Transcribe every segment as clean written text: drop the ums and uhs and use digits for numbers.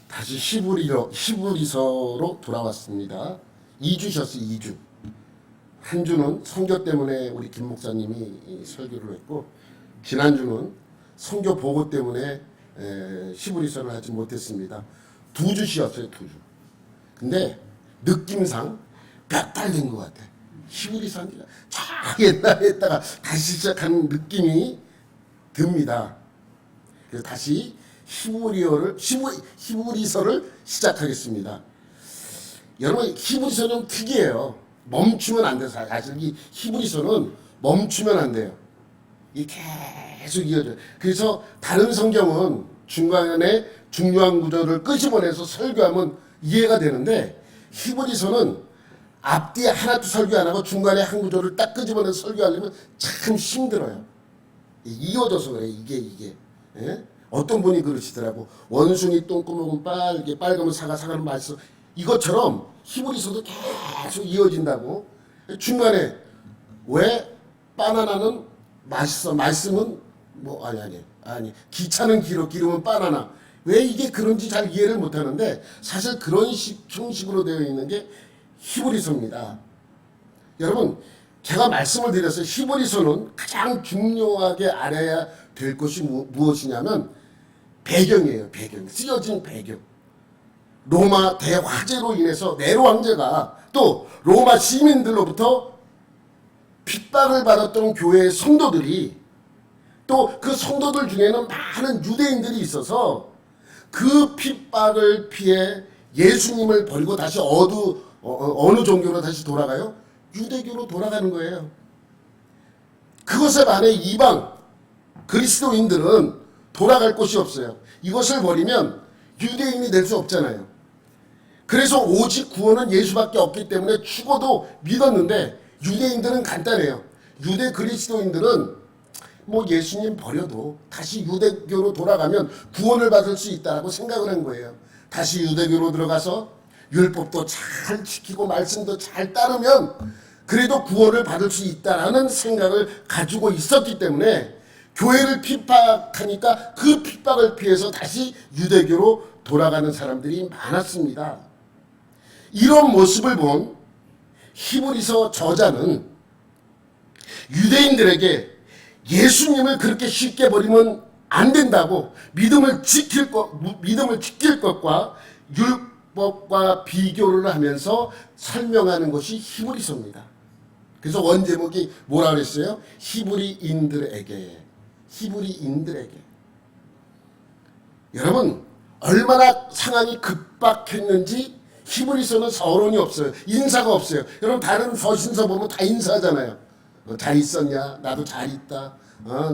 다시 히브리서로 돌아왔습니다. 2주셨어요. 2주. 한 주는 선교 때문에 우리 김 목사님이 설교를 했고, 지난주는 선교 보고 때문에 히브리서를 하지 못했습니다. 2주 쉬었어요. 2주. 근데 느낌상 몇 달 된 것 같아. 히브리서 한 지가 저 옛날에 했다가 다시 시작하는 느낌이 듭니다. 그래서 다시 히브리서를 시작하겠습니다. 여러분, 히브리서는 특이해요. 멈추면 안 돼요. 사실 이 히브리서는 멈추면 안 돼요. 이게 계속 이어져요. 그래서 다른 성경은 중간에 중요한 구절을 끄집어내서 설교하면 이해가 되는데, 히브리서는 앞뒤에 하나도 설교 안 하고 중간에 한 구절을 딱 끄집어내서 설교하려면 참 힘들어요. 이어져서 그래. 이게. 예? 어떤 분이 그러시더라고. 원숭이 똥구멍은 빨개, 빨가면 사과는 맛있어. 이것처럼 히브리서도 계속 이어진다고. 중간에 왜 바나나는 맛있어? 맛있으면 뭐 아니. 기차는 길어, 기름은 바나나. 왜 이게 그런지 잘 이해를 못하는데 사실 그런 형식으로 되어 있는 게 히브리서입니다. 여러분, 제가 말씀을 드렸어요. 히브리서는 가장 중요하게 알아야 될 것이 무엇이냐면 배경이에요. 배경. 쓰여진 배경. 로마 대화재로 인해서 네로 황제가 또 로마 시민들로부터 핍박을 받았던 교회의 성도들이 또 그 성도들 중에는 많은 유대인들이 있어서 그 핍박을 피해 예수님을 버리고 다시 어느 종교로 다시 돌아가요? 유대교로 돌아가는 거예요. 그것에 반해 이방 그리스도인들은 돌아갈 곳이 없어요. 이것을 버리면 유대인이 될 수 없잖아요. 그래서 오직 구원은 예수밖에 없기 때문에 죽어도 믿었는데, 유대인들은 간단해요. 유대 그리스도인들은 뭐 예수님 버려도 다시 유대교로 돌아가면 구원을 받을 수 있다고 생각을 한 거예요. 다시 유대교로 들어가서 율법도 잘 지키고 말씀도 잘 따르면 그래도 구원을 받을 수 있다라는 생각을 가지고 있었기 때문에 교회를 핍박하니까 그 핍박을 피해서 다시 유대교로 돌아가는 사람들이 많았습니다. 이런 모습을 본 히브리서 저자는 유대인들에게 예수님을 그렇게 쉽게 버리면 안 된다고, 믿음을 지킬 것과 율법과 비교를 하면서 설명하는 것이 히브리서입니다. 그래서 원제목이 뭐라 그랬어요? 히브리인들에게. 여러분, 얼마나 상황이 급박했는지 히브리서는 서론이 없어요. 인사가 없어요. 여러분, 다른 서신서 보면 다 인사하잖아요. 잘 있었냐? 나도 잘 있다.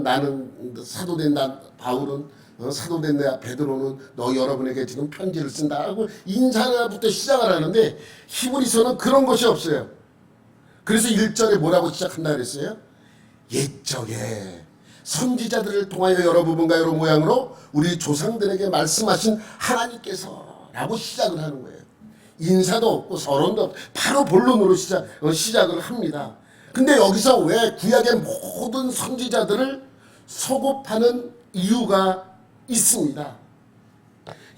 나는 사도된 나 바울은, 사도된 나 베드로는 너 여러분에게 지금 편지를 쓴다 하고 인사부터 시작을 하는데, 히브리서는 그런 것이 없어요. 그래서 1절에 뭐라고 시작한다 그랬어요? 옛적에 선지자들을 통하여 여러 부분과 여러 모양으로 우리 조상들에게 말씀하신 하나님께서 라고 시작을 하는 거예요. 인사도 없고 서론도 없고 바로 본론으로 시작을 합니다. 근데 여기서 왜 구약의 모든 선지자들을 소급하는 이유가 있습니다.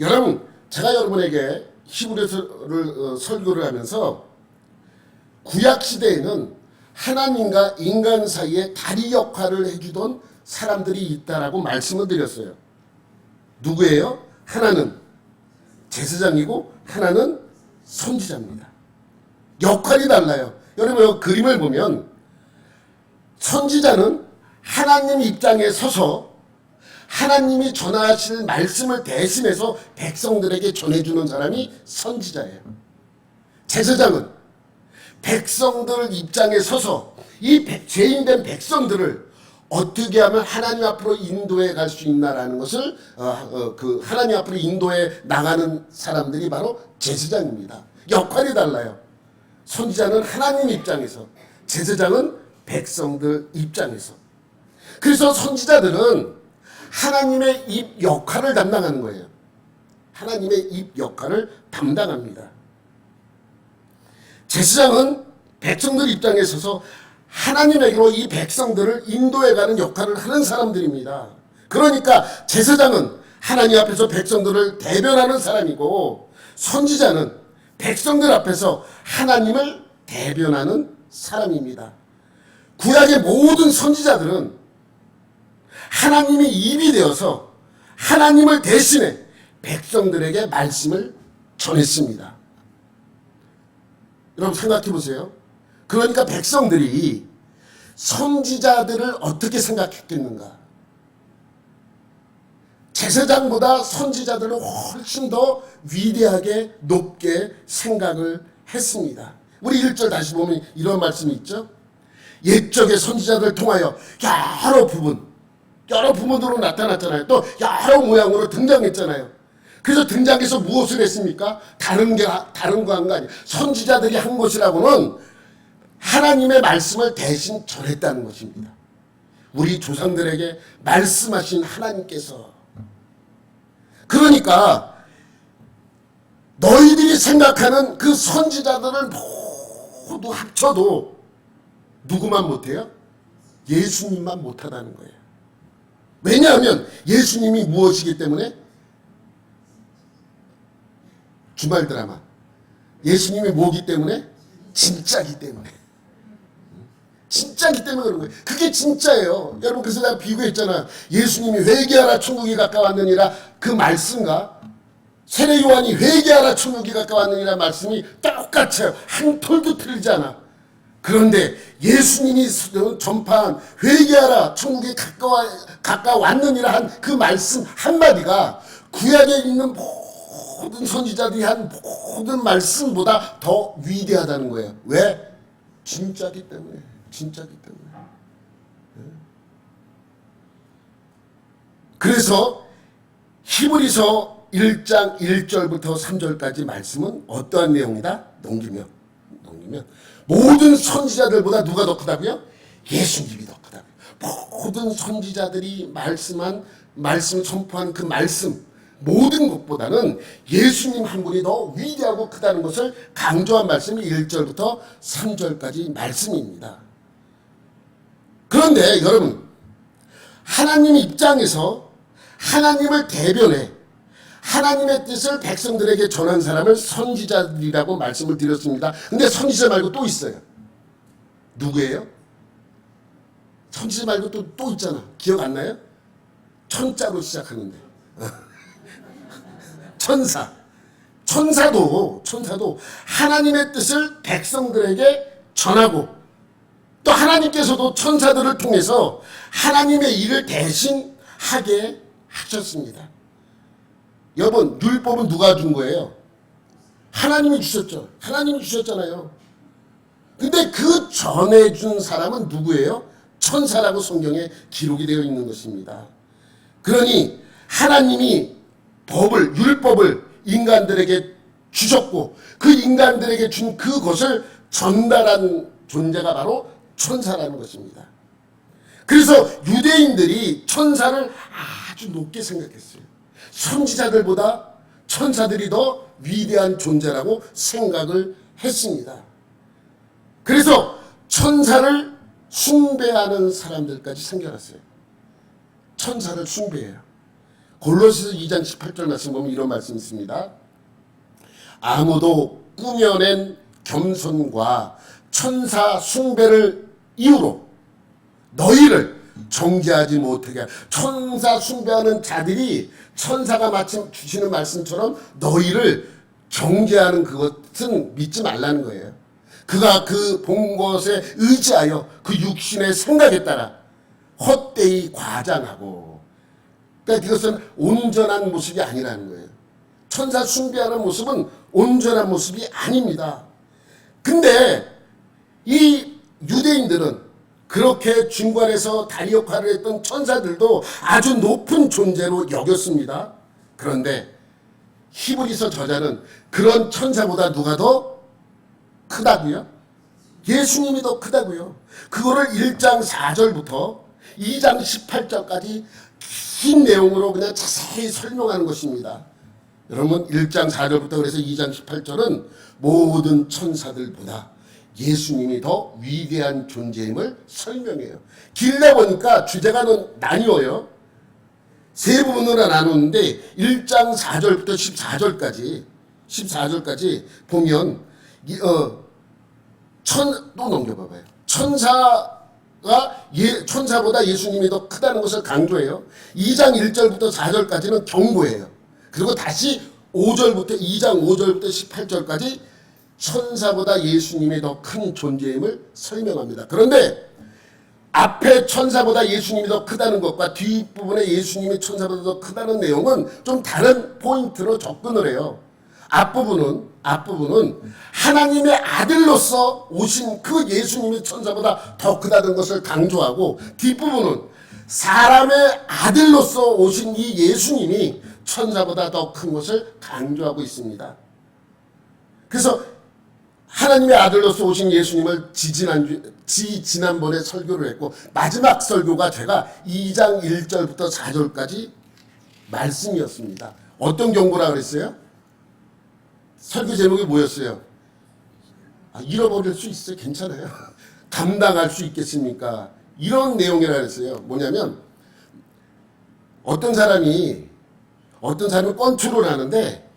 여러분, 제가 여러분에게 히브리서를 설교를 하면서 구약 시대에는 하나님과 인간 사이에 다리 역할을 해주던 사람들이 있다라고 말씀을 드렸어요. 누구예요? 하나는 제사장이고 하나는 선지자입니다. 역할이 달라요. 여러분, 그림을 보면 선지자는 하나님 입장에 서서 하나님이 전하실 말씀을 대신해서 백성들에게 전해주는 사람이 선지자예요. 제사장은 백성들 입장에 서서 이 죄인된 백성들을 어떻게 하면 하나님 앞으로 인도해 갈 수 있나라는 것을 그 하나님 앞으로 인도해 나가는 사람들이 바로 제사장입니다. 역할이 달라요. 선지자는 하나님 입장에서, 제사장은 백성들 입장에서. 그래서 선지자들은 하나님의 입 역할을 담당하는 거예요. 하나님의 입 역할을 담당합니다. 제사장은 백성들 입장에 서서 하나님에게로 이 백성들을 인도해가는 역할을 하는 사람들입니다. 그러니까 제사장은 하나님 앞에서 백성들을 대변하는 사람이고 선지자는 백성들 앞에서 하나님을 대변하는 사람입니다. 구약의 모든 선지자들은 하나님이 입이 되어서 하나님을 대신해 백성들에게 말씀을 전했습니다. 여러분 생각해 보세요. 그러니까 백성들이 선지자들을 어떻게 생각했겠는가? 제사장보다 선지자들을 훨씬 더 위대하게 높게 생각을 했습니다. 우리 1절 다시 보면 이런 말씀이 있죠. 옛적의 선지자들을 통하여 여러 부분으로 나타났잖아요. 또 여러 모양으로 등장했잖아요. 그래서 등장해서 무엇을 했습니까? 다른 거 한 거 아니에요. 선지자들이 한 것이라고는 하나님의 말씀을 대신 전했다는 것입니다. 우리 조상들에게 말씀하신 하나님께서, 그러니까 너희들이 생각하는 그 선지자들을 모두 합쳐도 누구만 못해요? 예수님만 못하다는 거예요. 왜냐하면 예수님이 무엇이기 때문에? 주말 드라마. 예수님이 뭐기 때문에? 진짜기 때문에. 진짜기 때문에 그런 거예요. 그게 진짜예요. 여러분, 그래서 내가 비교했잖아. 예수님이 회개하라 천국이 가까웠느니라 그 말씀과 세례 요한이 회개하라 천국이 가까웠느니라 말씀이 똑같아요. 한 톨도 틀리지 않아. 그런데 예수님이 전파한 회개하라 천국이 가까웠느니라 한 그 말씀 한마디가 구약에 있는 모든 선지자들이 한 모든 말씀보다 더 위대하다는 거예요. 왜? 진짜기 때문에. 진짜기 때문에. 그래서 히브리서 1장 1절부터 3절까지 말씀은 어떠한 내용이다? 넘기면 모든 선지자들보다 누가 더 크다고요? 예수님이 더 크다고요. 모든 선지자들이 말씀을 선포한 그 말씀, 모든 것보다는 예수님 한 분이 더 위대하고 크다는 것을 강조한 말씀이 1절부터 3절까지 말씀입니다. 그런데 여러분, 하나님 입장에서 하나님을 대변해 하나님의 뜻을 백성들에게 전한 사람을 선지자들이라고 말씀을 드렸습니다. 근데 선지자 말고 또 있어요. 누구예요? 선지자 말고 또 있잖아. 기억 안 나요? 천자로 시작하는데. 천사도 하나님의 뜻을 백성들에게 전하고 또 하나님께서도 천사들을 통해서 하나님의 일을 대신 하게 하셨습니다. 여러분, 율법은 누가 준 거예요? 하나님이 주셨죠. 하나님이 주셨잖아요. 근데 그 전에 준 사람은 누구예요? 천사라고 성경에 기록이 되어 있는 것입니다. 그러니 하나님이 율법을 인간들에게 주셨고 그 인간들에게 준 그것을 전달한 존재가 바로 천사라는 것입니다. 그래서 유대인들이 천사를 아주 높게 생각했어요. 선지자들보다 천사들이 더 위대한 존재라고 생각을 했습니다. 그래서 천사를 숭배하는 사람들까지 생겨났어요. 천사를 숭배해요. 골로새서 2장 18절 말씀 보면 이런 말씀이 있습니다. 아무도 꾸며낸 겸손과 천사 숭배를 이유로 너희를 정죄하지 못하게 천사 숭배하는 자들이 천사가 마침 주시는 말씀처럼 너희를 정죄하는 그것은 믿지 말라는 거예요. 그가 그 본 것에 의지하여 그 육신의 생각에 따라 헛되이 과장하고, 그러니까 그것은 온전한 모습이 아니라는 거예요. 천사 숭배하는 모습은 온전한 모습이 아닙니다. 근데 이 유대인들은 그렇게 중간에서 다리 역할을 했던 천사들도 아주 높은 존재로 여겼습니다. 그런데 히브리서 저자는 그런 천사보다 누가 더 크다고요? 예수님이 더 크다고요. 그거를 1장 4절부터 2장 18절까지 긴 내용으로 그냥 자세히 설명하는 것입니다. 여러분, 1장 4절부터 그래서 2장 18절은 모든 천사들보다 예수님이 더 위대한 존재임을 설명해요. 길다 보니까 주제가 나뉘어요. 세 부분으로 나누는데 1장 4절부터 14절까지 보면 또 넘겨봐봐요. 천사보다 예수님이 더 크다는 것을 강조해요. 2장 1절부터 4절까지는 경고해요. 그리고 다시 2장 5절부터 18절까지 천사보다 예수님이 더 큰 존재임을 설명합니다. 그런데 앞에 천사보다 예수님이 더 크다는 것과 뒷부분에 예수님이 천사보다 더 크다는 내용은 좀 다른 포인트로 접근을 해요. 앞부분은 하나님의 아들로서 오신 그 예수님이 천사보다 더 크다는 것을 강조하고, 뒷부분은 사람의 아들로서 오신 이 예수님이 천사보다 더 큰 것을 강조하고 있습니다. 그래서 하나님의 아들로서 오신 예수님을 지난번에 설교를 했고, 마지막 설교가 제가 2장 1절부터 4절까지 말씀이었습니다. 어떤 경고라 그랬어요? 설교 제목이 뭐였어요? 잃어버릴 수 있어요. 괜찮아요. 감당할 수 있겠습니까? 이런 내용이라 그랬어요. 뭐냐면 어떤 사람이 권투를 하는데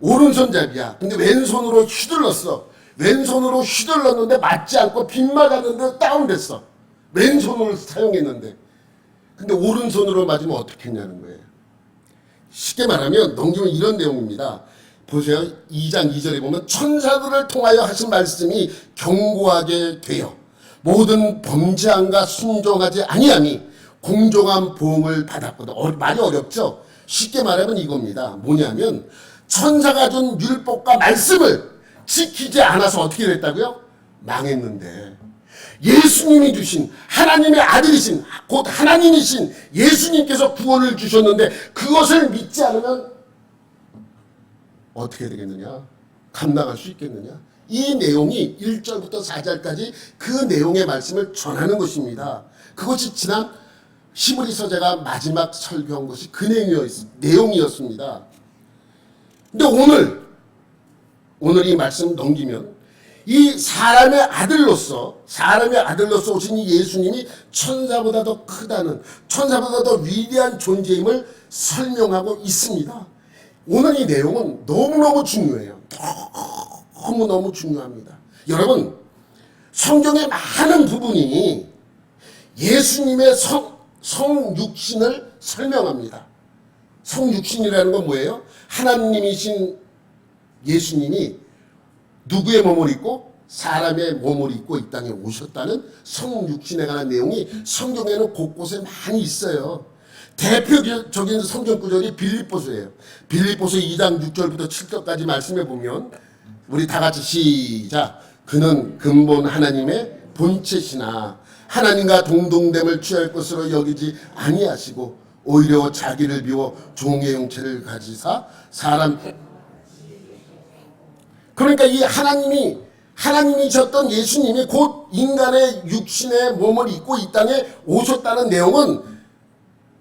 오른손잡이야. 근데 왼손으로 휘둘렀어. 왼손으로 휘둘렀는데 맞지 않고 빗맞았는데 다운됐어. 왼손을 사용했는데. 근데 오른손으로 맞으면 어떻게 했냐는 거예요. 쉽게 말하면 넘기면 이런 내용입니다. 보세요. 2장 2절에 보면 천사들을 통하여 하신 말씀이 경고하게 되어 모든 범죄함과 순종하지 아니하니 공정한 보응을 받았거든. 말이 어렵죠? 쉽게 말하면 이겁니다. 뭐냐면 천사가 준 율법과 말씀을 지키지 않아서 어떻게 됐다고요? 망했는데 예수님이 주신 하나님의 아들이신 곧 하나님이신 예수님께서 구원을 주셨는데 그것을 믿지 않으면 어떻게 되겠느냐? 감당할 수 있겠느냐? 이 내용이 1절부터 4절까지 그 내용의 말씀을 전하는 것입니다. 그것이 지난 히브리서 제가 마지막 설교한 것이 그 내용이었습니다. 근데 오늘 이 말씀 넘기면 이 사람의 아들로서 오신 이 예수님이 천사보다 더 크다는, 천사보다 더 위대한 존재임을 설명하고 있습니다. 오늘 이 내용은 너무너무 중요해요. 너무너무 중요합니다. 여러분, 성경의 많은 부분이 예수님의 성육신을 설명합니다. 성육신이라는 건 뭐예요? 하나님이신 예수님이 누구의 몸을 입고 사람의 몸을 입고 이 땅에 오셨다는 성육신에 관한 내용이 성경에는 곳곳에 많이 있어요. 대표적인 성경 구절이 빌립보서예요. 빌립보서 2장 6절부터 7절까지 말씀해 보면 우리 다 같이 시작. 그는 근본 하나님의 본체시나 하나님과 동등됨을 취할 것으로 여기지 아니하시고 오히려 자기를 비워 종의 형체를 가지사 사람, 그러니까 이 하나님이셨던 예수님이 곧 인간의 육신의 몸을 입고 이 땅에 오셨다는 내용은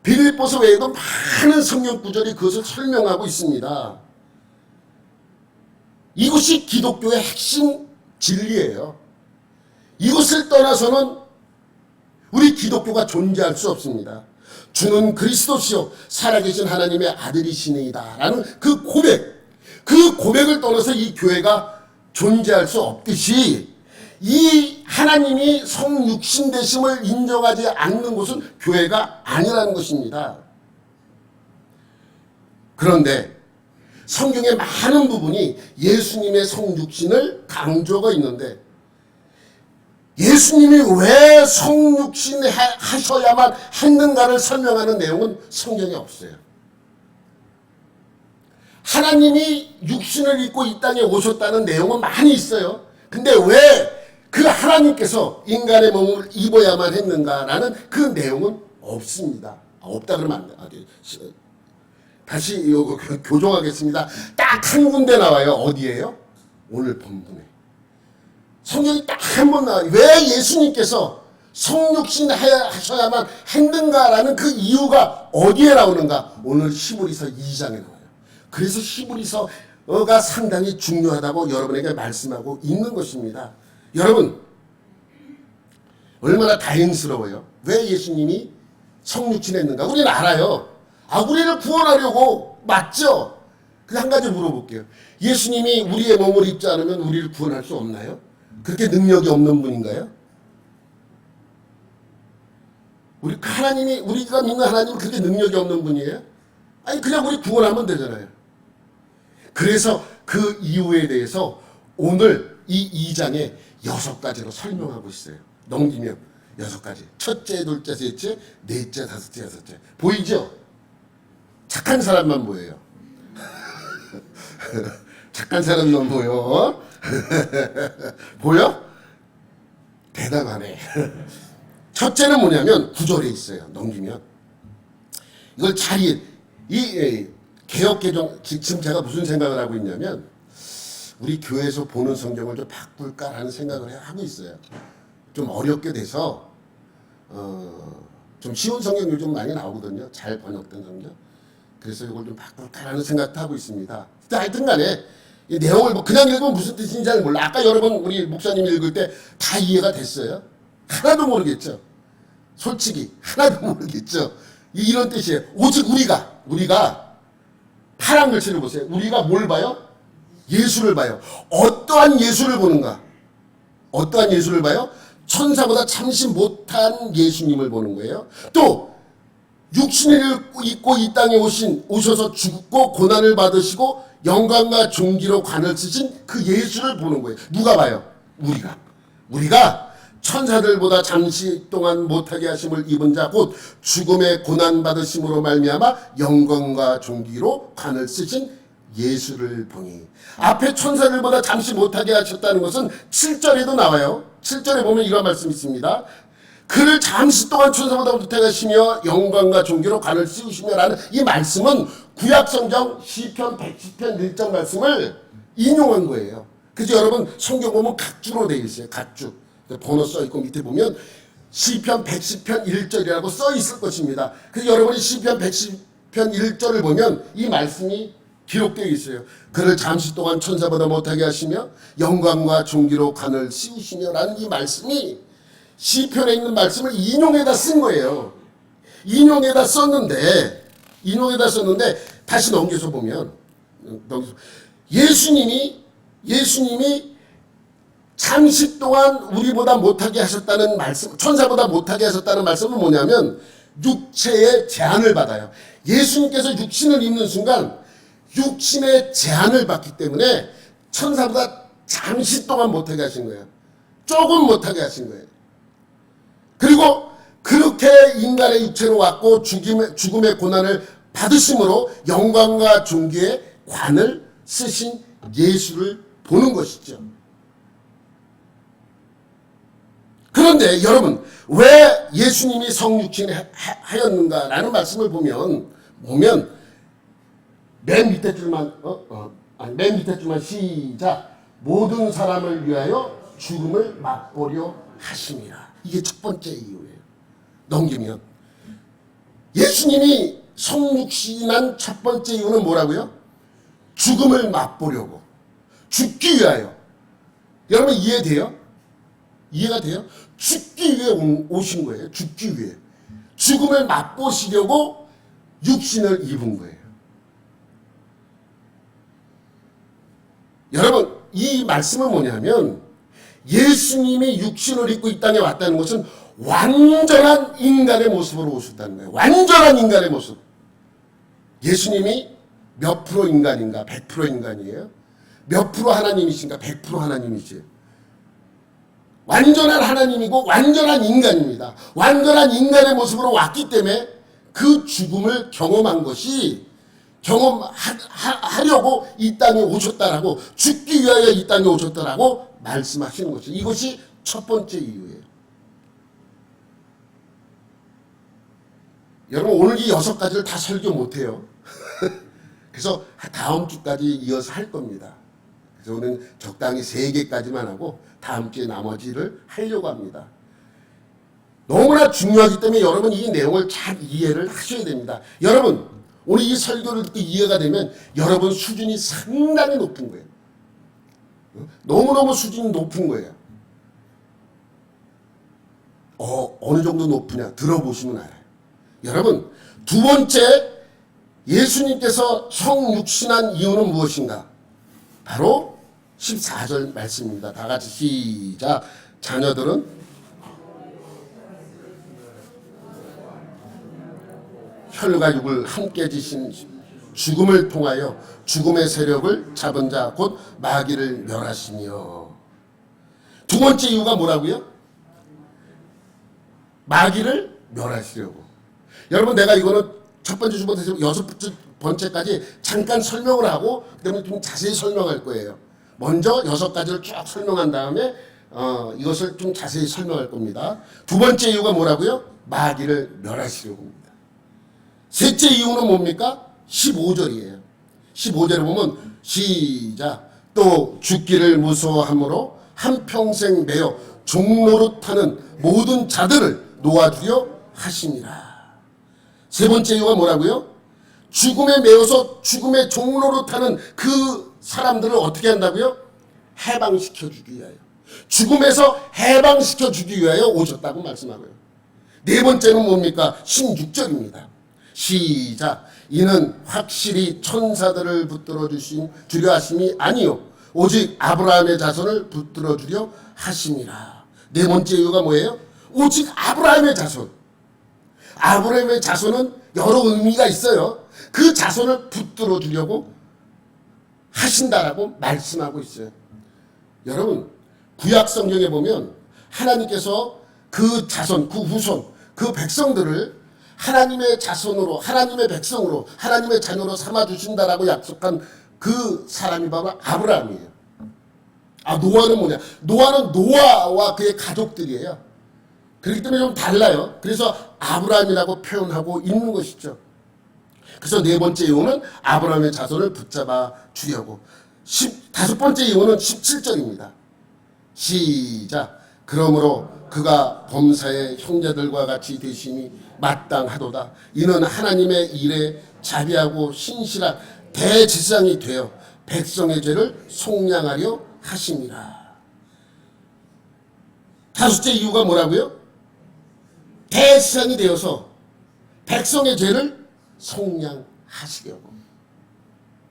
빌립보서 외에도 많은 성경 구절이 그것을 설명하고 있습니다. 이것이 기독교의 핵심 진리예요. 이것을 떠나서는 우리 기독교가 존재할 수 없습니다. 주는 그리스도시요 살아계신 하나님의 아들이시니이다 라는 그 고백을 떠나서 이 교회가 존재할 수 없듯이 이 하나님이 성육신 되심을 인정하지 않는 곳은 교회가 아니라는 것입니다. 그런데 성경의 많은 부분이 예수님의 성육신을 강조가 있는데 예수님이 왜 성육신 하셔야만 했는가를 설명하는 내용은 성경에 없어요. 하나님이 육신을 입고 이 땅에 오셨다는 내용은 많이 있어요. 근데 왜 그 하나님께서 인간의 몸을 입어야만 했는가라는 그 내용은 없습니다. 없다 그러면 안 돼. 다시 이거 교정하겠습니다. 딱 한 군데 나와요. 어디예요? 오늘 본문에. 성경이 딱 한 번 나와요. 왜 예수님께서 성육신 하셔야만 했는가라는 그 이유가 어디에 나오는가? 오늘 히브리서 2장에 나와요. 그래서 히브리서가 상당히 중요하다고 여러분에게 말씀하고 있는 것입니다. 여러분, 얼마나 다행스러워요. 왜 예수님이 성육신했는가? 우리는 알아요. 우리를 구원하려고. 맞죠? 한 가지 물어볼게요. 예수님이 우리의 몸을 입지 않으면 우리를 구원할 수 없나요? 그렇게 능력이 없는 분인가요? 우리가 믿는 하나님은 그렇게 능력이 없는 분이에요? 아니, 그냥 우리 구원하면 되잖아요. 그래서 그 이유에 대해서 오늘 이 2장에 6가지로 설명하고 있어요. 넘기면 6가지. 첫째, 둘째, 셋째, 넷째, 다섯째, 여섯째. 보이죠? 착한 사람만 보여요. 착한 사람만 보여. 보여? 대단하네. 첫째는 뭐냐면 9절에 있어요. 넘기면. 이걸 이 개혁개정, 지금 제가 무슨 생각을 하고 있냐면 우리 교회에서 보는 성경을 좀 바꿀까라는 생각을 하고 있어요. 좀 어렵게 돼서 좀 쉬운 성경 요즘 많이 나오거든요. 잘 번역된 성경. 그래서 이걸 좀 바꿀까라는 생각도 하고 있습니다. 하여튼 간에 이 내용을 그냥 읽으면 무슨 뜻인지 잘 몰라. 아까 여러 번 우리 목사님이 읽을 때 다 이해가 됐어요? 하나도 모르겠죠. 솔직히 하나도 모르겠죠. 이런 뜻이에요. 오직 우리가 파란 글씨를 보세요. 우리가 뭘 봐요? 예수를 봐요. 어떠한 예수를 보는가? 어떠한 예수를 봐요? 천사보다 참시 못한 예수님을 보는 거예요. 또 육신을 입고 이 땅에 오셔서 죽고 고난을 받으시고 영광과 존귀로 관을 쓰신 그 예수를 보는 거예요. 누가 봐요? 우리가 천사들보다 잠시 동안 못하게 하심을 입은 자 곧 죽음의 고난 받으심으로 말미암아 영광과 존귀로 관을 쓰신 예수를 보니. 앞에 천사들보다 잠시 못하게 하셨다는 것은 7절에도 나와요. 7절에 보면 이런 말씀이 있습니다. 그를 잠시 동안 천사보다 못하게 하시며 영광과 존귀로 관을 씌우시며 라는 이 말씀은 구약성경 시편 110편 1절 말씀을 인용한 거예요. 그래서 여러분 성경 보면 각주로 되어 있어요. 각주. 번호 써있고 밑에 보면 시편 110편 1절이라고 써있을 것입니다. 그래서 여러분이 시편 110편 1절을 보면 이 말씀이 기록되어 있어요. 그를 잠시 동안 천사보다 못하게 하시며 영광과 존귀로 관을 씌우시며 라는 이 말씀이 시편에 있는 말씀을 인용해다 쓴 거예요. 인용해다 썼는데 다시 넘겨서 보면 예수님이 잠시 동안 우리보다 못하게 하셨다는 말씀, 천사보다 못하게 하셨다는 말씀은 뭐냐면 육체의 제한을 받아요. 예수님께서 육신을 입는 순간 육신의 제한을 받기 때문에 천사보다 잠시 동안 못하게 하신 거예요. 조금 못하게 하신 거예요. 그리고 그렇게 인간의 육체로 왔고 죽음의 고난을 받으심으로 영광과 존귀의 관을 쓰신 예수를 보는 것이죠. 그런데 여러분 왜 예수님이 성육신하였는가라는 말씀을 보면 맨 밑에 줄만 시작. 모든 사람을 위하여 죽음을 맛보려 하심이라. 이게 첫 번째 이유예요. 넘기면 예수님이 성육신한 첫 번째 이유는 뭐라고요? 죽음을 맛보려고, 죽기 위하여. 여러분 이해돼요? 이해가 돼요? 죽기 위해 오신 거예요. 죽기 위해. 죽음을 맛보시려고 육신을 입은 거예요. 여러분 이 말씀은 뭐냐면 예수님이 육신을 입고 이 땅에 왔다는 것은 완전한 인간의 모습으로 오셨다는 거예요. 완전한 인간의 모습. 예수님이 몇 프로 인간인가? 100% 인간이에요. 몇 프로 하나님이신가? 100% 하나님이지. 완전한 하나님이고 완전한 인간입니다. 완전한 인간의 모습으로 왔기 때문에 그 죽음을 경험한 것이 경험하려고 이 땅에 오셨다라고, 죽기 위하여 이 땅에 오셨다라고 말씀하시는 것이죠. 이것이 첫 번째 이유예요. 여러분 오늘 이 6가지를 다 설교 못해요. 그래서 다음 주까지 이어서 할 겁니다. 그래서 오늘 적당히 3개까지만 하고 다음 주에 나머지를 하려고 합니다. 너무나 중요하기 때문에 여러분 이 내용을 잘 이해를 하셔야 됩니다. 여러분 오늘 이 설교를 듣고 이해가 되면 여러분 수준이 상당히 높은 거예요. 너무너무 수준이 높은 거예요. 어느 정도 높으냐 들어보시면 알아요. 여러분 두 번째 예수님께서 성육신한 이유는 무엇인가? 바로 14절 말씀입니다. 다 같이 시작. 자녀들은 혈과 육을 함께 지신 죽음을 통하여 죽음의 세력을 잡은 자 곧 마귀를 멸하시며. 두 번째 이유가 뭐라고요? 마귀를 멸하시려고. 여러분, 내가 이거는 첫 번째, 두 번째, 여섯 번째까지 잠깐 설명을 하고 그다음에 좀 자세히 설명할 거예요. 먼저 여섯 가지를 쭉 설명한 다음에 이것을 좀 자세히 설명할 겁니다. 두 번째 이유가 뭐라고요? 마귀를 멸하시려고 합니다. 셋째 이유는 뭡니까? 15절이에요. 15절에 보면 시작. 또 죽기를 무서워함으로 한평생 매여 종노릇하는 모든 자들을 놓아주려 하심이라. 세 번째 이유가 뭐라고요? 죽음에 매여서 죽음의 종로릇하는 그 사람들을 어떻게 한다고요? 해방시켜주기 위하여. 죽음에서 해방시켜주기 위하여 오셨다고 말씀하고요. 네 번째는 뭡니까? 16절입니다. 시작. 이는 확실히 천사들을 붙들어 주려 하심이 아니요 오직 아브라함의 자손을 붙들어 주려 하심이라. 네 번째 이유가 뭐예요? 오직 아브라함의 자손. 아브라함의 자손은 여러 의미가 있어요. 그 자손을 붙들어 주려고 하신다라고 말씀하고 있어요. 여러분, 구약 성경에 보면 하나님께서 그 자손, 그 후손, 그 백성들을 하나님의 자손으로, 하나님의 백성으로, 하나님의 자녀로 삼아주신다라고 약속한 그 사람이 바로 아브라함이에요. 노아는 뭐냐? 노아는 노아와 그의 가족들이에요. 그렇기 때문에 좀 달라요. 그래서 아브라함이라고 표현하고 있는 것이죠. 그래서 네 번째 이유는 아브라함의 자손을 붙잡아 주려고. 다섯 번째 이유는 17절입니다. 시작. 그러므로 그가 범사의 형제들과 같이 되심이 마땅하도다. 이는 하나님의 일에 자비하고 신실한 대제사장이 되어 백성의 죄를 속량하려 하심이라. 다섯째 이유가 뭐라고요? 대제사장이 되어서 백성의 죄를 속량하시려고.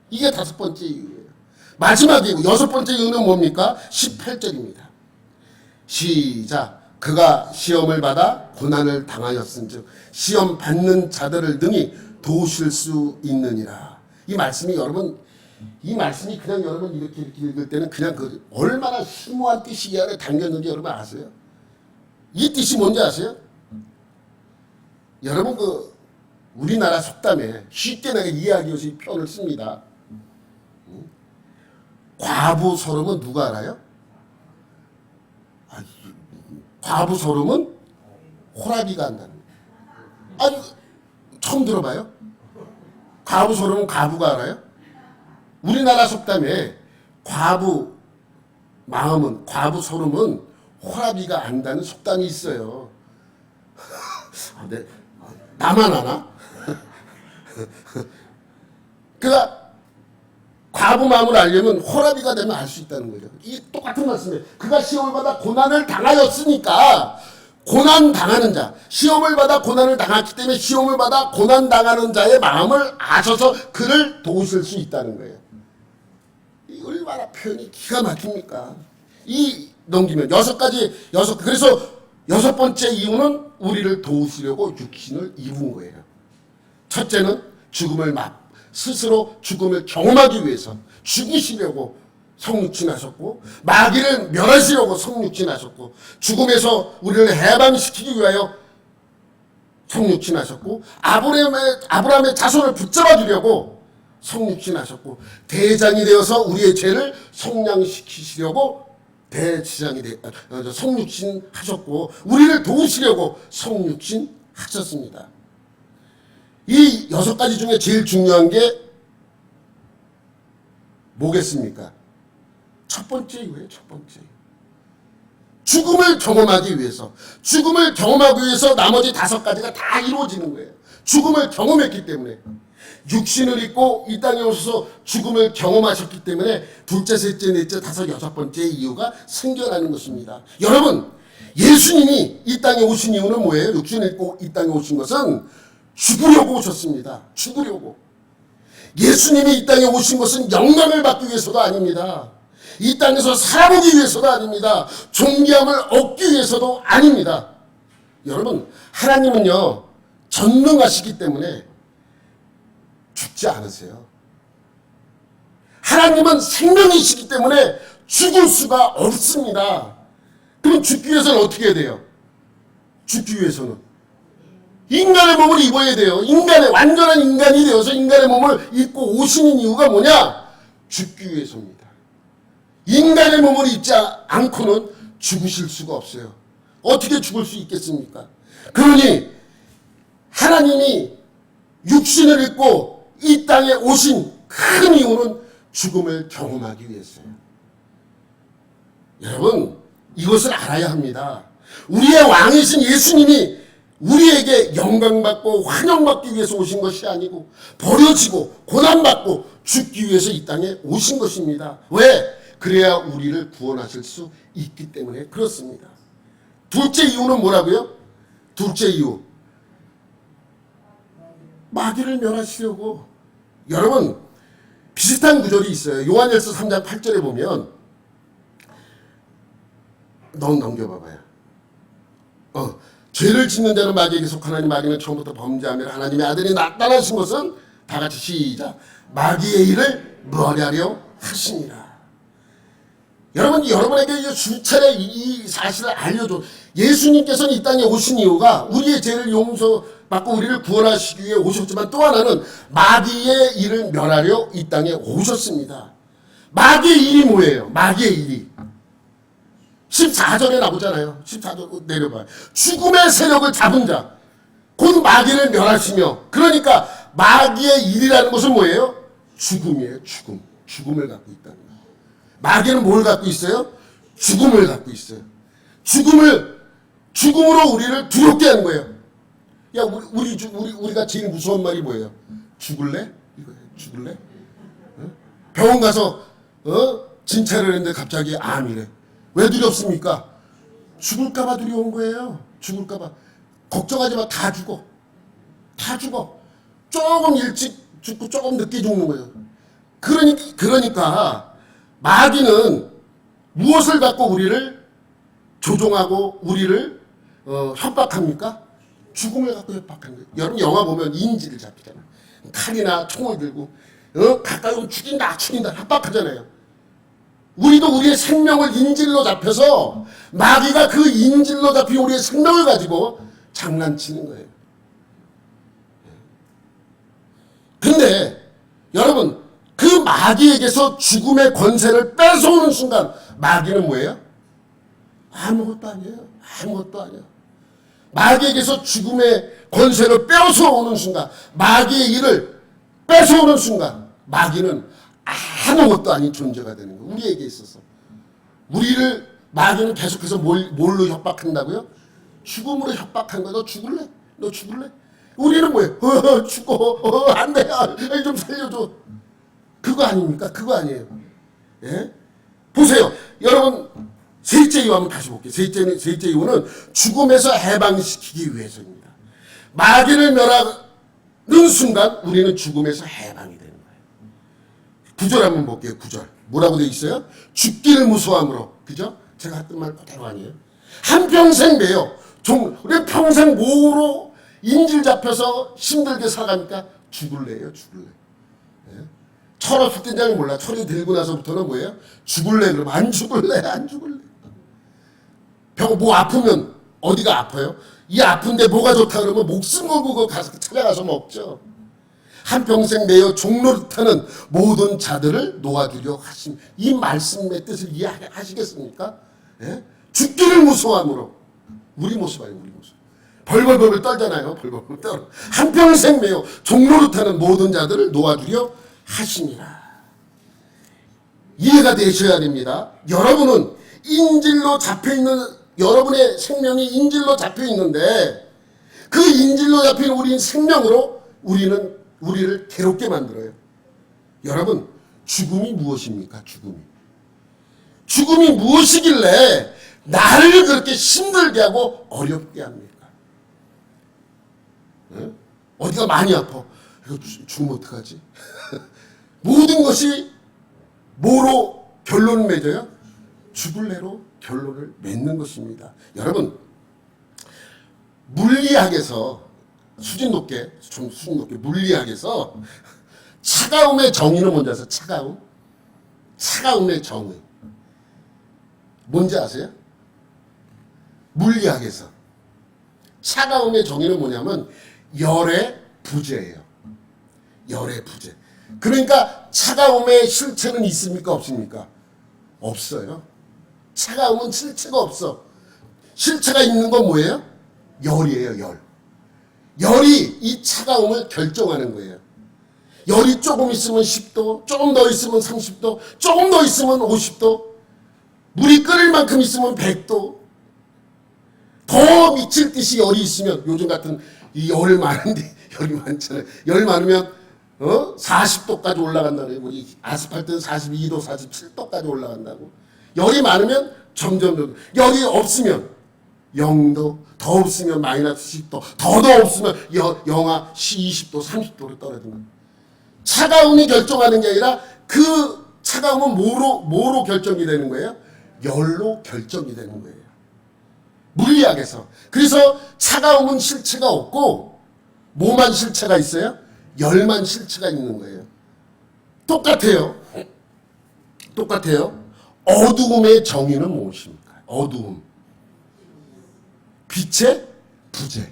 이게 다섯 번째 이유예요. 마지막 이유, 여섯 번째 이유는 뭡니까? 18절입니다. 시작. 그가 시험을 받아 고난을 당하였은즉 시험 받는 자들을 능히 도우실 수 있느니라. 이 말씀이 여러분, 이 말씀이 그냥 여러분 이렇게 읽을 때는 그냥 그 얼마나 심오한 뜻이 이 안에 담겼는지 여러분 아세요? 이 뜻이 뭔지 아세요? 여러분 그 우리나라 속담에 쉽게 내가 이해하기 위해서 이 표현을 씁니다. 과부 소름은 누가 알아요? 과부 소름은 호라비가 한다는 거예요. 아니, 처음 들어봐요? 과부 소름은 과부가 알아요? 우리나라 속담에 과부 마음은, 과부 소름은 호라비가 안다는 속담이 있어요. 네. 나만 아나? 그러니까 과부 마음을 알려면 호라비가 되면 알 수 있다는 거죠. 이 똑같은 말씀이에요. 그가 시험을 받아 고난을 당하였으니까 고난 당하는 자, 시험을 받아 고난을 당했기 때문에 시험을 받아 고난 당하는 자의 마음을 아셔서 그를 도우실 수 있다는 거예요. 이 얼마나 표현이 기가 막힙니까? 이 넘기면 그래서 여섯 번째 이유는 우리를 도우시려고 육신을 입은 거예요. 첫째는 스스로 죽음을 경험하기 위해서 죽이시려고 성육신하셨고, 마귀를 멸하시려고 성육신하셨고, 죽음에서 우리를 해방시키기 위하여 성육신하셨고, 아브라함의 자손을 붙잡아 주려고 성육신하셨고, 대장이 되어서 우리의 죄를 속량시키시려고 성육신하셨고, 우리를 도우시려고 성육신하셨습니다. 이 여섯 가지 중에 제일 중요한 게 뭐겠습니까? 첫 번째 이유예요. 첫 번째. 죽음을 경험하기 위해서 나머지 다섯 가지가 다 이루어지는 거예요. 죽음을 경험했기 때문에. 육신을 입고 이 땅에 오셔서 죽음을 경험하셨기 때문에 둘째, 셋째, 넷째, 다섯, 여섯 번째 이유가 생겨나는 것입니다. 여러분, 예수님이 이 땅에 오신 이유는 뭐예요? 육신을 입고 이 땅에 오신 것은 죽으려고 오셨습니다. 죽으려고. 예수님이 이 땅에 오신 것은 영광을 받기 위해서도 아닙니다. 이 땅에서 살아보기 위해서도 아닙니다. 존귀함을 얻기 위해서도 아닙니다. 여러분, 하나님은요, 전능하시기 때문에 죽지 않으세요. 하나님은 생명이시기 때문에 죽을 수가 없습니다. 그럼 죽기 위해서는 어떻게 해야 돼요? 죽기 위해서는 인간의 몸을 입어야 돼요. 완전한 인간이 되어서 인간의 몸을 입고 오시는 이유가 뭐냐? 죽기 위해서입니다. 인간의 몸을 입지 않고는 죽으실 수가 없어요. 어떻게 죽을 수 있겠습니까? 그러니 하나님이 육신을 입고 이 땅에 오신 큰 이유는 죽음을 경험하기 위해서요. 여러분, 이것을 알아야 합니다. 우리의 왕이신 예수님이 우리에게 영광받고 환영받기 위해서 오신 것이 아니고 버려지고 고난받고 죽기 위해서 이 땅에 오신 것입니다. 왜? 그래야 우리를 구원하실 수 있기 때문에 그렇습니다. 둘째 이유는 뭐라고요? 둘째 이유, 마귀를 멸하시려고. 여러분, 비슷한 구절이 있어요. 요한일서 3장 8절에 보면, 넘겨봐봐요. 죄를 짓는 자는 마귀에게 속하나니 마귀는 처음부터 범죄하며 하나님의 아들이 나타나신 것은 다 같이 시작. 마귀의 일을 멸하려 하시니라. 여러분, 여러분에게 수차례 이 사실을 알려줘. 예수님께서는 이 땅에 오신 이유가 우리의 죄를 용서받고 우리를 구원하시기 위해 오셨지만 또 하나는 마귀의 일을 멸하려 이 땅에 오셨습니다. 마귀의 일이 뭐예요? 마귀의 일이 14절에 나오잖아요. 14절 내려봐요. 죽음의 세력을 잡은 자, 곧 마귀를 멸하시며. 그러니까 마귀의 일이라는 것은 뭐예요? 죽음이에요. 죽음을 갖고 있다는 거예요. 마귀는 뭘 갖고 있어요? 죽음을 갖고 있어요. 죽음으로 우리를 두렵게 하는 거예요. 야, 우리가 제일 무서운 말이 뭐예요? 죽을래? 이거예요. 죽을래? 병원 가서 진찰을 했는데 갑자기 암이래. 왜 두렵습니까? 죽을까봐 두려운 거예요. 죽을까봐. 걱정하지 마. 다 죽어. 다 죽어. 조금 일찍 죽고 조금 늦게 죽는 거예요. 그러니까 마귀는 무엇을 갖고 우리를 조종하고 우리를 협박합니까? 죽음을 갖고 협박하는 거예요. 여러분, 영화 보면 인질을 잡히잖아요. 칼이나 총을 들고 가까이 오면 죽인다 협박하잖아요. 우리도 우리의 생명을 인질로 잡혀서 마귀가 그 인질로 잡힌 우리의 생명을 가지고 장난치는 거예요. 근데 여러분, 그 마귀에게서 죽음의 권세를 뺏어오는 순간 마귀는 뭐예요? 아무것도 아니에요. 아무것도 아니에요. 마귀에게서 죽음의 권세를 빼앗아오는 순간, 마귀의 일을 뺏어오는 순간 마귀는 아무것도 아닌 존재가 되는 거예요. 우리에게 있어서. 우리를 마귀는 계속해서 뭘로 협박한다고요? 죽음으로 협박한 거야. 너 죽을래? 너 죽을래? 우리는 뭐예요? 죽어. 안 돼. 좀 살려줘. 그거 아닙니까? 그거 아니에요. 예? 보세요. 여러분, 셋째 이유 한번 다시 볼게요. 셋째 이유는 죽음에서 해방시키기 위해서입니다. 마귀를 멸하는 순간 우리는 죽음에서 해방이 되는 거예요. 9절 한번 볼게요. 9절. 뭐라고 되어 있어요? 죽기를 무서워함으로. 그죠? 제가 했던 말 그대로 아니에요? 한평생 매여. 우리 평생 뭐로 인질 잡혀서 힘들게 살아가니까 죽을래요. 죽을래. 예? 철 없을 때는 몰라. 철이 들고 나서부터는 뭐예요? 죽을래. 그러면 안 죽을래. 뭐 아프면 어디가 아파요? 이 아픈데 뭐가 좋다 그러면 목숨 걸고 가서 찾아가서 먹죠. 한평생 매여 종노릇하는 모든 자들을 놓아주려 하신 이 말씀의 뜻을 이해하시겠습니까? 예? 죽기를 무서워함으로. 우리 모습 아니에요. 우리 모습. 벌벌벌 떨잖아요. 벌벌벌 떨어. 한평생 매여 종노릇하는 모든 자들을 놓아주려 하시니라. 이해가 되셔야 됩니다. 여러분은 인질로 잡혀있는, 여러분의 생명이 인질로 잡혀있는데 그 인질로 잡힌 우리 생명으로 우리를 괴롭게 만들어요. 여러분, 죽음이 무엇입니까? 죽음이 무엇이길래 나를 그렇게 힘들게 하고 어렵게 합니까? 네? 어디가 많이 아파. 이거 죽으면 어떡하지? 모든 것이 뭐로 결론을 맺어요? 죽을래로 결론을 맺는 것입니다. 여러분, 물리학에서 수준 높게 물리학에서 차가움의 정의는 뭔지 아세요? 차가움의 정의 뭔지 아세요? 물리학에서 차가움의 정의는 뭐냐면 열의 부재예요. 열의 부재. 그러니까 차가움의 실체는 있습니까? 없습니까? 없어요. 차가움은 실체가 없어. 실체가 있는 건 뭐예요? 열이에요. 열. 열이 이 차가움을 결정하는 거예요. 열이 조금 있으면 10도, 조금 더 있으면 30도, 조금 더 있으면 50도, 물이 끓을 만큼 있으면 100도, 더 미칠 듯이 열이 있으면, 요즘 같은 이 열 많은데, 열이 많잖아요. 열 많으면 40도까지 올라간다고 해요. 우리 아스팔트는 42도, 47도까지 올라간다고. 열이 많으면 점점 열이 없으면 0도, 더 없으면 마이너스 10도, 더 없으면 영하 20도, 30도로 떨어집니다. 차가움이 결정하는 게 아니라 그 차가움은 뭐로 결정이 되는 거예요? 열로 결정이 되는 거예요. 물리학에서. 그래서 차가움은 실체가 없고 뭐만 실체가 있어요? 열만 실체가 있는 거예요. 똑같아요. 어두움의 정의는 무엇입니까? 어두움. 빛의 부재.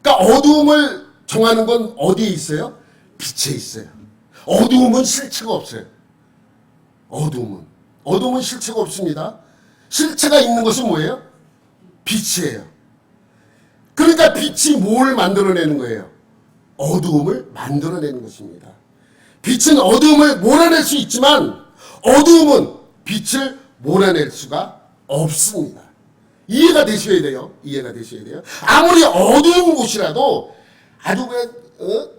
그러니까 어두움을 정하는 건 어디에 있어요? 빛에 있어요. 어두움은 실체가 없어요. 어두움은 실체가 없습니다. 실체가 있는 것은 뭐예요? 빛이에요. 그러니까 빛이 뭘 만들어내는 거예요? 어두움을 만들어내는 것입니다. 빛은 어두움을 몰아낼 수 있지만 어두움은 빛을 몰아낼 수가 없습니다. 이해가 되셔야 돼요. 아무리 어두운 곳이라도 아주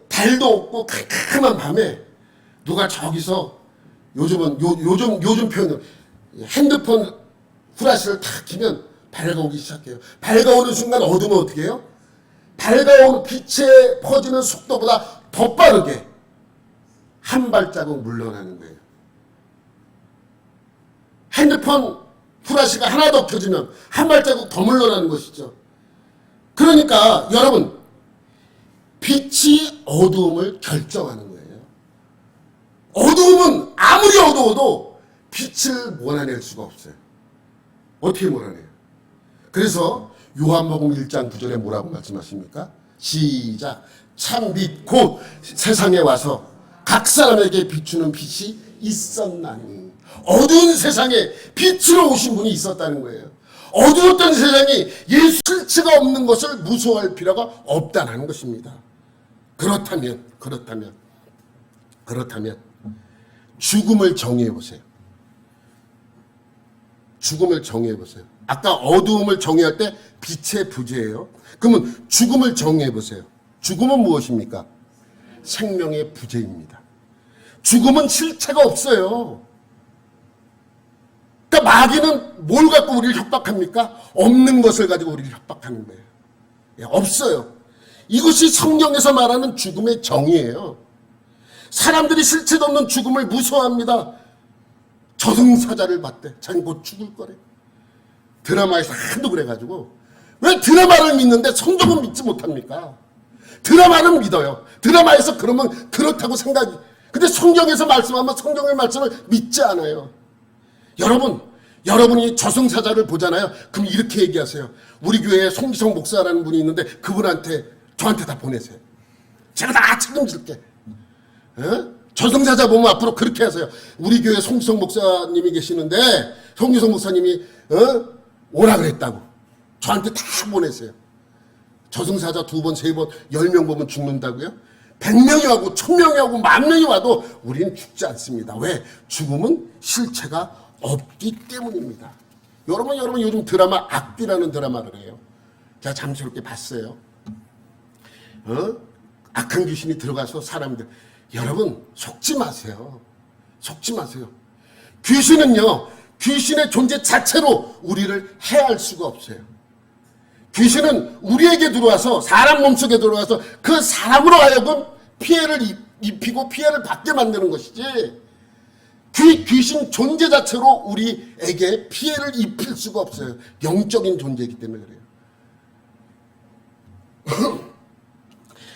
달도 없고 캄캄한 밤에 누가 저기서 요즘 표현으로 핸드폰 후라시를 탁 키면 밝아오기 시작해요. 밝아오는 순간 어두우면 어떻게 해요? 밝아오는 빛의 퍼지는 속도보다 더 빠르게 한 발자국 물러나는 거예요. 핸드폰 후라시가 하나 더 켜지면 한 발자국 더 물러나는 것이죠. 그러니까 여러분, 빛이 어두움을 결정하는 거예요. 어두움은 아무리 어두워도 빛을 몰아낼 수가 없어요. 어떻게 몰아내요? 그래서 요한복음 1장 9절에 뭐라고 말씀하십니까? 시작. 참 빛 곧 세상에 와서 각 사람에게 비추는 빛이 있었나니. 어두운 세상에 빛으로 오신 분이 있었다는 거예요. 어두웠던 세상이 예수 실체가 없는 것을 무서워할 필요가 없다는 것입니다. 그렇다면 죽음을 정의해 보세요. 아까 어두움을 정의할 때 빛의 부재예요. 그러면 죽음을 정의해 보세요. 죽음은 무엇입니까? 생명의 부재입니다. 죽음은 실체가 없어요. 그러니까 마귀는 뭘 갖고 우리를 협박합니까? 없는 것을 가지고 우리를 협박하는 거예요. 없어요. 이것이 성경에서 말하는 죽음의 정의예요. 사람들이 실체도 없는 죽음을 무서워합니다. 저승사자를 봤대. 자기 곧 죽을 거래. 드라마에서 한두 그래가지고 왜 드라마를 믿는데 성경은 믿지 못합니까? 드라마는 믿어요. 드라마에서 그러면 그렇다고 생각이. 근데 성경에서 말씀하면 성경의 말씀을 믿지 않아요. 여러분이 저승사자를 보잖아요. 그럼 이렇게 얘기하세요. 우리 교회에 송기성 목사라는 분이 있는데 그분한테 저한테 다 보내세요. 제가 다 책임질게. 저승사자 보면 앞으로 그렇게 하세요. 우리 교회 송기성 목사님이 계시는데 송기성 목사님이 오라 그랬다고 저한테 다 보내세요. 저승사자 2번, 3번, 10명 보면 죽는다고요? 100명이 와고 1000명이 와고 10,000명이 와도 우리는 죽지 않습니다. 왜? 죽음은 실체가 없기 때문입니다. 여러분 요즘 드라마 악귀라는 드라마를 해요. 제가 잠시 그렇게 봤어요. 악한 귀신이 들어가서 사람들, 여러분 속지 마세요. 귀신의 존재 자체로 우리를 해할 수가 없어요. 귀신은 우리에게 들어와서 사람 몸속에 들어와서 그 사람으로 하여금 피해를 입히고 피해를 받게 만드는 것이지, 그 귀신 존재 자체로 우리에게 피해를 입힐 수가 없어요. 영적인 존재이기 때문에 그래요.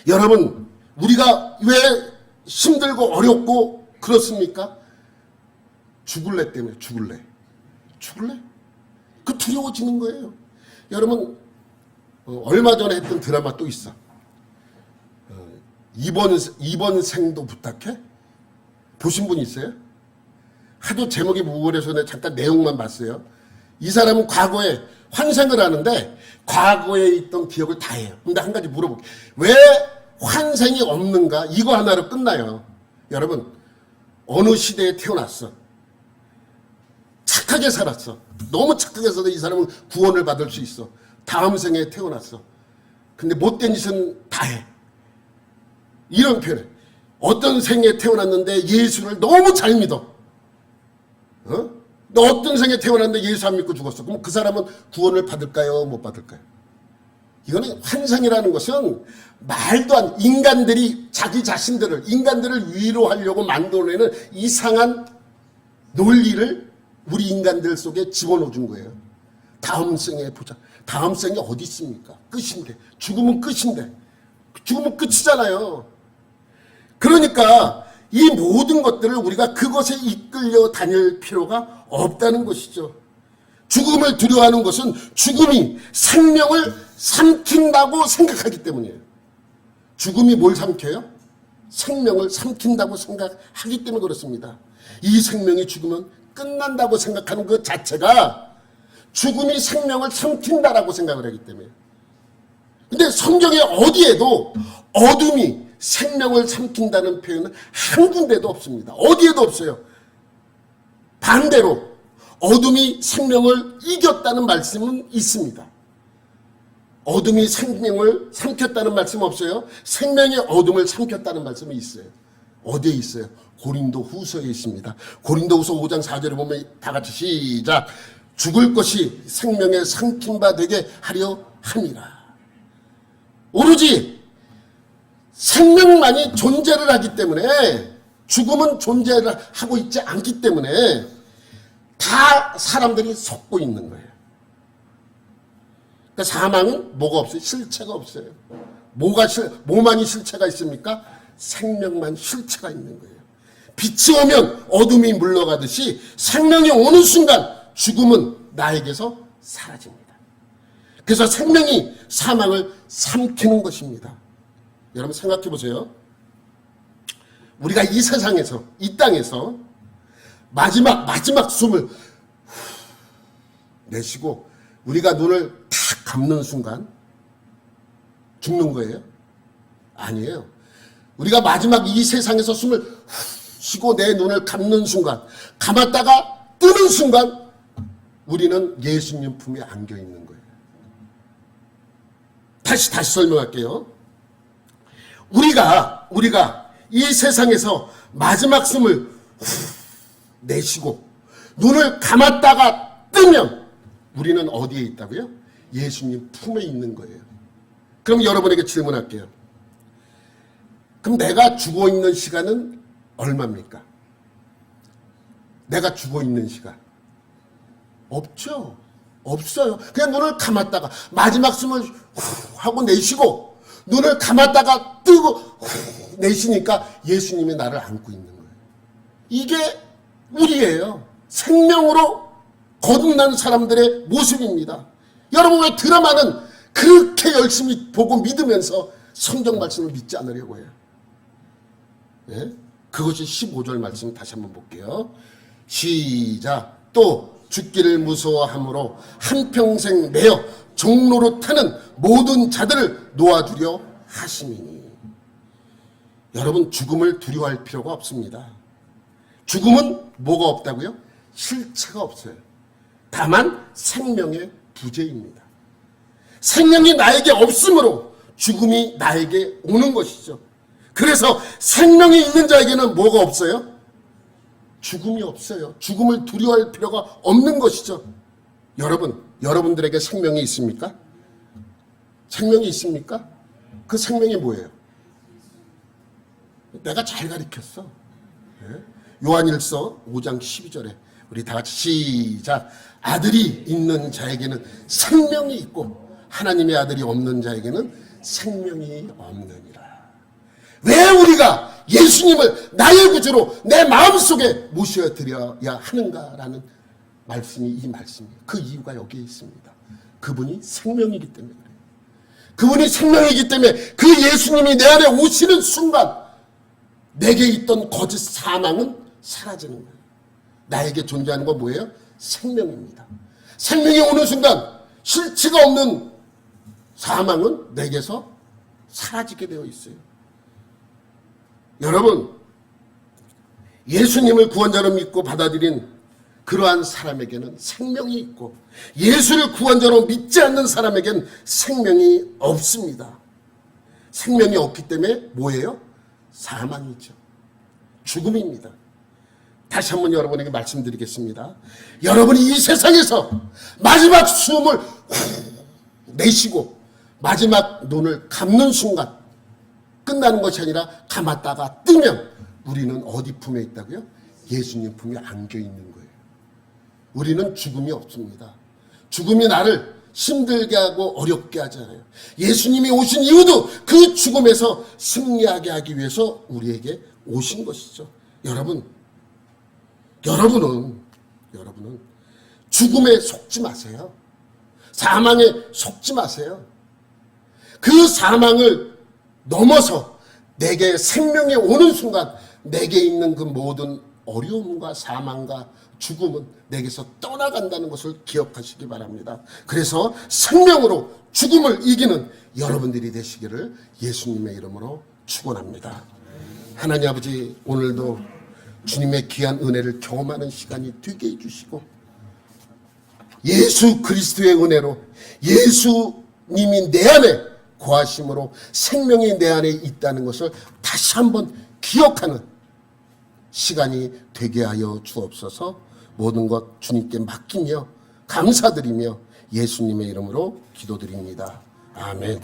여러분, 우리가 왜 힘들고 어렵고 그렇습니까? 죽을래 때문에. 죽을래? 그 두려워지는 거예요. 여러분, 얼마 전에 했던 드라마 또 있어. 이번 생도 부탁해? 보신 분 있어요? 하도 제목이 우울해서 내가 잠깐 내용만 봤어요. 이 사람은 과거에 환생을 하는데 과거에 있던 기억을 다 해요. 근데 한 가지 물어볼게요. 왜 환생이 없는가? 이거 하나로 끝나요. 여러분, 어느 시대에 태어났어? 착하게 살았어. 너무 착하게 살아서 이 사람은 구원을 받을 수 있어. 다음 생에 태어났어. 근데 못된 짓은 다 해. 이런 표현을. 어떤 생에 태어났는데 예수를 너무 잘 믿어. 너 어떤 생에 태어났는데 예수 안 믿고 죽었어. 그럼 그 사람은 구원을 받을까요? 못 받을까요? 이거는 환상이라는 것은 말도 안, 인간들이 자기 자신들을, 인간들을 위로하려고 만들어내는 이상한 논리를 우리 인간들 속에 집어넣어 준 거예요. 다음 생에 보자. 다음 생에 어디 있습니까? 끝인데. 죽으면 끝인데. 죽으면 끝이잖아요. 그러니까 이 모든 것들을 우리가 그것에 이끌려 다닐 필요가 없다는 것이죠. 죽음을 두려워하는 것은 죽음이 생명을 삼킨다고 생각하기 때문이에요. 죽음이 뭘 삼켜요? 생명을 삼킨다고 생각하기 때문에 그렇습니다. 이 생명이 죽으면 끝난다고 생각하는 것 자체가 죽음이 생명을 삼킨다라고 생각을 하기 때문에. 근데 성경에 어디에도 어둠이 생명을 삼킨다는 표현은 한 군데도 없습니다. 어디에도 없어요. 반대로 어둠이 생명을 이겼다는 말씀은 있습니다. 어둠이 생명을 삼켰다는 말씀 없어요? 생명이 어둠을 삼켰다는 말씀이 있어요. 어디에 있어요? 고린도 후서에 있습니다. 고린도 후서 5장 4절에 보면 다 같이 시작. 죽을 것이 생명에 삼킨 바 되게 하려 함이라. 오로지 생명만이 존재를 하기 때문에, 죽음은 존재를 하고 있지 않기 때문에 다 사람들이 속고 있는 거예요. 그러니까 사망은 뭐가 없어요? 실체가 없어요. 뭐만이 실체가 있습니까? 생명만 실체가 있는 거예요. 빛이 오면 어둠이 물러가듯이 생명이 오는 순간 죽음은 나에게서 사라집니다. 그래서 생명이 사망을 삼키는 것입니다. 여러분 생각해 보세요. 우리가 이 세상에서, 이 땅에서 마지막 숨을 내쉬고 우리가 눈을 탁 감는 순간 죽는 거예요? 아니에요. 우리가 마지막 이 세상에서 숨을 쉬고 내 눈을 감는 순간, 감았다가 뜨는 순간 우리는 예수님 품에 안겨 있는 거예요. 다시 설명할게요. 우리가 이 세상에서 마지막 숨을 내쉬고 눈을 감았다가 뜨면 우리는 어디에 있다고요? 예수님 품에 있는 거예요. 그럼 여러분에게 질문할게요. 그럼 내가 죽어 있는 시간은 얼마입니까? 내가 죽어 있는 시간. 없죠. 없어요. 그냥 눈을 감았다가 마지막 숨을 하고 내쉬고 눈을 감았다가 뜨고 내쉬니까 예수님이 나를 안고 있는 거예요. 이게 우리예요. 생명으로 거듭난 사람들의 모습입니다. 여러분 왜 드라마는 그렇게 열심히 보고 믿으면서 성경 말씀을 믿지 않으려고 해요? 네? 그것이 15절 말씀 다시 한번 볼게요. 시작. 또 죽기를 무서워함으로 한평생 매어 종로로 타는 모든 자들을 놓아주려 하심이니. 여러분 죽음을 두려워할 필요가 없습니다. 죽음은 뭐가 없다고요? 실체가 없어요. 다만 생명의 부재입니다. 생명이 나에게 없으므로 죽음이 나에게 오는 것이죠. 그래서 생명이 있는 자에게는 뭐가 없어요? 죽음이 없어요. 죽음을 두려워할 필요가 없는 것이죠. 여러분들에게 생명이 있습니까? 생명이 있습니까? 그 생명이 뭐예요? 내가 잘 가르쳤어. 예? 요한일서 5장 12절에 우리 다 같이 시작. 아들이 있는 자에게는 생명이 있고 하나님의 아들이 없는 자에게는 생명이 없느니라. 왜 우리가 예수님을 나의 구주로 내 마음속에 모셔드려야 하는가라는 말씀이 이 말씀이에요. 그 이유가 여기에 있습니다. 그분이 생명이기 때문에 그래요. 그분이 생명이기 때문에 그 예수님이 내 안에 오시는 순간 내게 있던 거짓 사망은 사라지는 거예요. 나에게 존재하는 건 뭐예요? 생명입니다. 생명이 오는 순간 실체가 없는 사망은 내게서 사라지게 되어 있어요. 여러분, 예수님을 구원자로 믿고 받아들인 그러한 사람에게는 생명이 있고 예수를 구원자로 믿지 않는 사람에게는 생명이 없습니다. 생명이 없기 때문에 뭐예요? 사망이죠. 죽음입니다. 다시 한번 여러분에게 말씀드리겠습니다. 여러분이 이 세상에서 마지막 숨을 내쉬고 마지막 눈을 감는 순간 끝나는 것이 아니라 감았다가 뜨면 우리는 어디 품에 있다고요? 예수님 품에 안겨 있는 거예요. 우리는 죽음이 없습니다. 죽음이 나를 힘들게 하고 어렵게 하잖아요. 예수님이 오신 이유도 그 죽음에서 승리하게 하기 위해서 우리에게 오신 것이죠. 여러분은 죽음에 속지 마세요. 사망에 속지 마세요. 그 사망을 넘어서 내게 생명이 오는 순간 내게 있는 그 모든 어려움과 사망과 죽음은 내게서 떠나간다는 것을 기억하시기 바랍니다. 그래서 생명으로 죽음을 이기는 여러분들이 되시기를 예수님의 이름으로 축원합니다. 하나님 아버지, 오늘도 주님의 귀한 은혜를 경험하는 시간이 되게 해주시고 예수 그리스도의 은혜로 예수님이 내 안에 거하심으로 생명이 내 안에 있다는 것을 다시 한번 기억하는 시간이 되게 하여 주옵소서. 모든 것 주님께 맡기며 감사드리며 예수님의 이름으로 기도드립니다. 아멘.